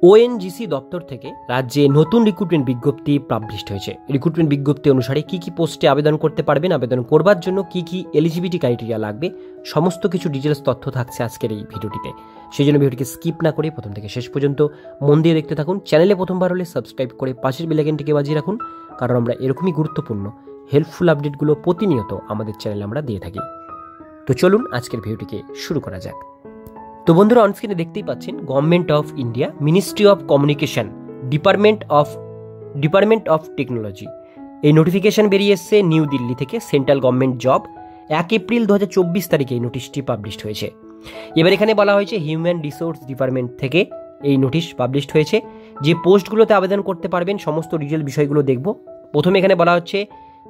ONGC দপ্তর থেকে রাজ্যে নতুন রিক্রুটমেন্ট বিজ্ঞপ্তি পাবলিশড হয়েছে। রিক্রুটমেন্ট বিজ্ঞপ্তি অনুসারে কি কি পোস্টে আবেদন করতে পারবেন, আবেদন করবার জন্য কি কি এলিজিবিলিটি ক্রাইটেরিয়া লাগবে, সমস্ত কিছু ডিটেলস তথ্য থাকছে আজকের এই ভিডিওটিতে। সেই জন্য ভিডিওটিকে স্কিপ না করে প্রথম থেকে শেষ পর্যন্ত মন দিয়ে দেখতে থাকুন। চ্যানেলে প্রথমবার হলে সাবস্ক্রাইব করে পাশের বেল আইকনটিকে বাজিয়ে রাখুন, কারণ আমরা এরকমই গুরুত্বপূর্ণ হেল্পফুল আপডেটগুলো প্রতিনিয়ত আমাদের চ্যানেলে আমরা দিয়ে থাকি। তো চলুন আজকের ভিডিওটিকে শুরু করা যাক। তো বন্ধুরা, অনস্ক্রিনে দেখতেই পাচ্ছেন government of India, ministry of communication, department of technology, এই নোটিফিকেশন বেরিয়ে এসছে নিউ দিল্লি থেকে। সেন্ট্রাল গভর্নমেন্ট জব, 1 এপ্রিল 2024 তারিখে এই নোটিশটি পাবলিশড হয়েছে। এবার এখানে বলা হয়েছে হিউম্যান রিসোর্স ডিপার্টমেন্ট থেকে এই নোটিশ পাবলিশড হয়েছে। যে পোস্টগুলোতে আবেদন করতে পারবেন সমস্ত ডিটেল বিষয়গুলো দেখব। প্রথমে এখানে বলা হচ্ছে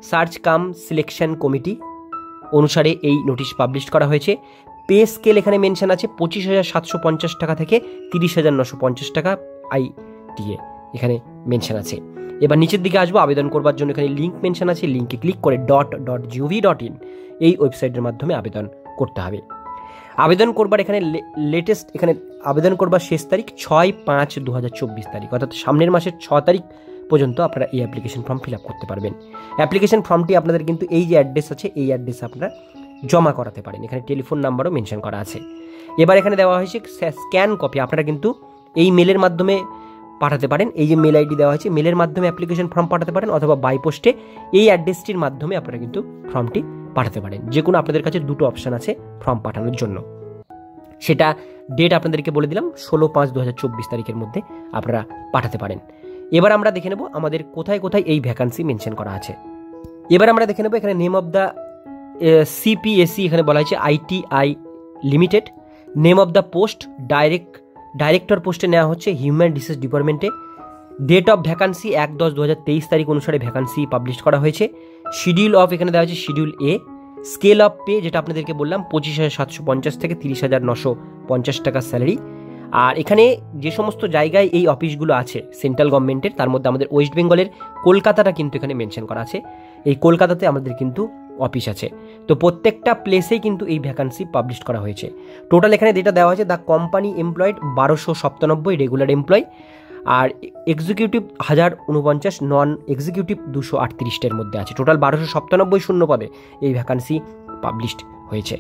সার্চ কাম সিলেকশন কমিটি অনুসারে এই নোটিশ পাবলিশ করা হয়েছে। পে স্কেল এখানে মেনশন আছে 25,750 টাকা থেকে 30,950 টাকা আইটিএ এখানে মেনশন আছে। এবার নিচের দিকে আসবো, আবেদন করবার জন্য এখানে লিঙ্ক মেনশন আছে। লিঙ্কে ক্লিক করে .gov.in এই ওয়েবসাইটের মাধ্যমে আবেদন করতে হবে। আবেদন করবার এখানে লেটেস্ট এখানে আবেদন করবার শেষ তারিখ 6/5/2024 তারিখ, অর্থাৎ সামনের মাসের 6 তারিখ পর্যন্ত আপনারা এই অ্যাপ্লিকেশন ফর্ম ফিল আপ করতে পারবেন। অ্যাপ্লিকেশন ফর্মটি আপনাদের কিন্তু এই যে অ্যাড্রেস আছে এই অ্যাড্রেসে আপনারা জমা করাতে পারেন। এখানে টেলিফোন নাম্বারও মেনশন করা আছে। এবার এখানে দেওয়া হয়েছে স্ক্যান কপি, আপনারা কিন্তু এই মেলের মাধ্যমে পাঠাতে পারেন। এই যে মেল আইডি দেওয়া হয়েছে, মেলের মাধ্যমে অ্যাপ্লিকেশন ফর্ম পাঠাতে পারেন, অথবা বাই পোস্টে এই অ্যাড্রেসটির মাধ্যমে আপনারা কিন্তু ফর্মটি পাঠাতে পারেন। যে কোনো আপনাদের কাছে দুটো অপশান আছে ফর্ম পাঠানোর জন্য। সেটা ডেট আপনাদেরকে বলে দিলাম, 16/5/2024 তারিখের মধ্যে আপনারা পাঠাতে পারেন। এবার আমরা দেখে নেব আমাদের কোথায় কোথায় এই ভ্যাকান্সি মেনশন করা আছে। এবার আমরা দেখে নেব এখানে নেম অফ দ্য সিপিএসসি এখানে বলা হয়েছে ITI limited. Name of the post director পোস্টে নেওয়া হচ্ছে হিউম্যান রিসোর্স ডিপার্টমেন্টে। ডেট অফ ভ্যাকান্সি 1/10/2023 তারিখ অনুসারে ভ্যাকান্সি পাবলিশ করা হয়েছে। শিডিউল অফ এখানে দেওয়া হয়েছে schedule A. Scale of pay যেটা আপনাদেরকে বললাম 25,750 থেকে 30,950 টাকা স্যালারি। আর এখানে যে সমস্ত জায়গায় এই অফিসগুলো আছে সেন্ট্রাল গভর্নমেন্টের, তার মধ্যে আমাদের ওয়েস্ট বেঙ্গলের কলকাতাটা কিন্তু এখানে মেনশন করা আছে। এই কলকাতাতে আমাদের কিন্তু অফিস আছে। তো প্রত্যেকটা প্লেসেই কিন্তু এই ভ্যাকান্সি পাবলিশ করা হয়েছে। টোটাল এখানে যেটা দেওয়া হয়েছে, the company employed 1297, regular employee, আর এক্সিকিউটিভ 1049, নন এক্সিকিউটিভ 238-এর মধ্যে আছে। টোটাল 1297 শূন্য পদে এই ভ্যাকান্সি পাবলিশড হয়েছে।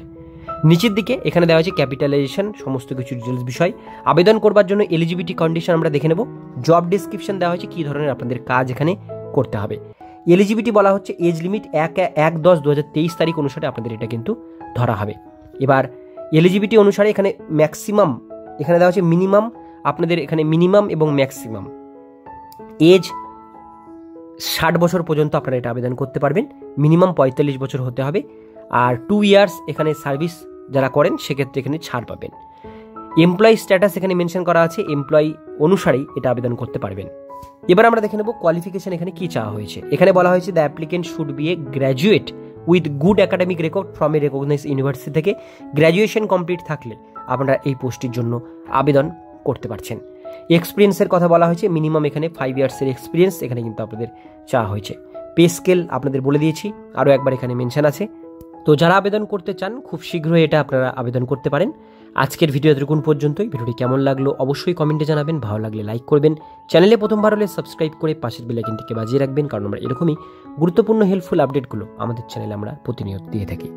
নিচের দিকে এখানে দেওয়া হয়েছে ক্যাপিটালাইজেশন, সমস্ত কিছু ডিটেলস বিষয়। আবেদন করবার জন্য এলিজিবিলিটি কন্ডিশন আমরা দেখে নেব। জব ডিসক্রিপশন দেওয়া হয়েছে কী ধরনের আপনাদের কাজ এখানে করতে হবে। এলিজিবিলিটি বলা হচ্ছে এজ লিমিট 1/10/2023 তারিখ অনুসারে আপনাদের এটা কিন্তু ধরা হবে। এবার এলিজিবিলিটি অনুসারে এখানে ম্যাক্সিমাম এখানে দেওয়া হচ্ছে মিনিমাম, আপনাদের এখানে মিনিমাম এবং ম্যাক্সিমাম এজ 60 বছর পর্যন্ত আপনারা এটা আবেদন করতে পারবেন। মিনিমাম 45 বছর হতে হবে। আর 2 ইয়ার্স এখানে সার্ভিস যারা করেন সেক্ষেত্রে এখানে ছাড় পাবেন। এমপ্লয়ি স্ট্যাটাস এখানে মেনশন করা আছে, এমপ্লয়ি অনুসারেই এটা আবেদন করতে পারবেন। এবার আমরা দেখে নেব কোয়ালিফিকেশন এখানে কি চাওয়া হয়েছে। এখানে বলা হয়েছে the applicant should be a graduate with good academic record from a recognise university থেকে গ্র্যাজুয়েশন কমপ্লিট থাকলে আপনারা এই পোস্টের জন্য আবেদন করতে পারছেন। এক্সপিরিয়েন্সের কথা বলা হয়েছে, মিনিমাম এখানে 5 ইয়ার্সের এক্সপিরিয়েন্স এখানে কিন্তু আপনাদের চাওয়া হয়েছে। পে স্কেল আপনাদের বলে দিয়েছি, আরও একবার এখানে মেনশন আছে। তো যারা আবেদন করতে চান খুব শীঘ্রই এটা আপনারা আবেদন করতে পারেন। আজকের ভিডিও এতটুকুন পর্যন্তই। ভিডিওটি কেমন লাগলো অবশ্যই কমেন্টে জানাবেন, ভালো লাগলে লাইক করবেন, চ্যানেলে প্রথমবার হলে সাবস্ক্রাইব করে পাশের বেল আইকনটিকে বাজিয়ে রাখবেন, কারণ আমরা এরকমই গুরুত্বপূর্ণ হেল্পফুল আপডেটগুলো আমাদের চ্যানেলে আমরা প্রতিনিয়ত দিয়ে থাকি।